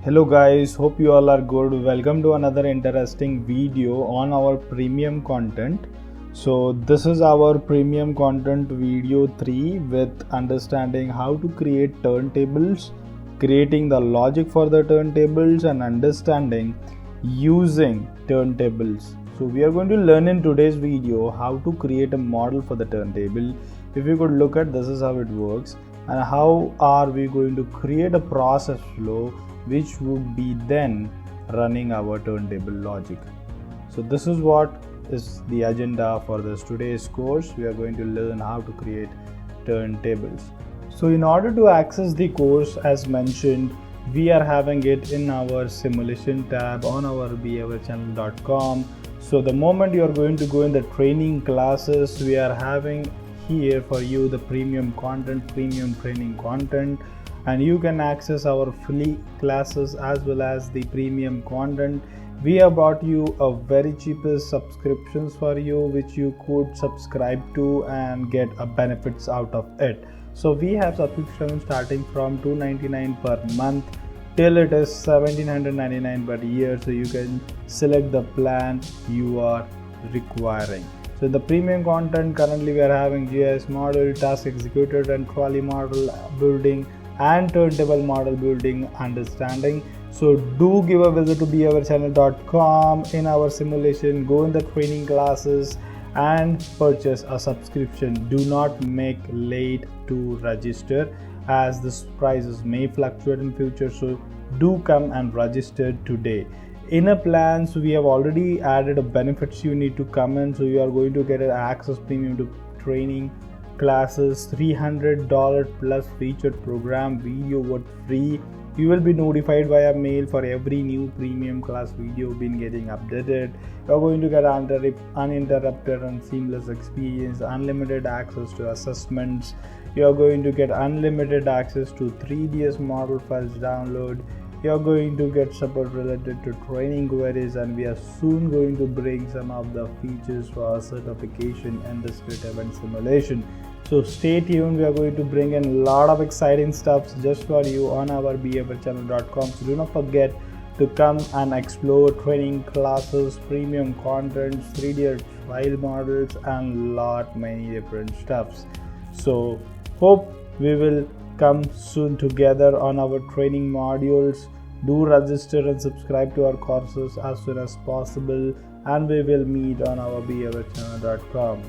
Hello guys, hope you all are good. Welcome to another interesting video on our premium content. So this is our premium content video 3 with understanding how to create turntables, creating the logic for the turntables and understanding using turntables. So we are going to learn in today's video how to create a model for the turntable. If you could look at this is how it works and how are we going to create a process flow which would be then running our turntable logic. So this is what is the agenda for this today's course. We are going to learn how to create turntables. So in order to access the course, as mentioned, we are having it in our simulation tab on our behaviorchannel.com. So the moment you are going to go in the training classes, we are having here for you the premium content, premium training content, and you can access our free classes as well as the premium content. We have brought you a very cheapest subscriptions for you which you could subscribe to and get a benefits out of it. So we have subscriptions starting from $299 per month till it is $1,799 per year, so you can select the plan you are requiring. So in the premium content, currently we are having GIS model, task executed and trolley model building and turntable model building understanding. So do give a visit to behaviorchannel.com in our simulation, go in the training classes and purchase a subscription. Do not make late to register as the prices may fluctuate in future, so do come and register today. In a plan, so we have already added a benefits you need to come in. So you are going to get an access premium to training classes, $300 plus featured program video with free. You will be notified via mail for every new premium class video been getting updated. You are going to get uninterrupted and seamless experience, unlimited access to assessments. You are going to get unlimited access to 3ds model files download. You are going to get support related to training queries, and we are soon going to bring some of the features for our certification and discrete event simulation. So stay tuned, we are going to bring in a lot of exciting stuff just for you on our behaviorchannel.com. So do not forget to come and explore training classes, premium contents, 3D file models and lot many different stuffs. So hope we will come soon together on our training modules. Do register and subscribe to our courses as soon as possible, and we will meet on our behaviorchannel.com.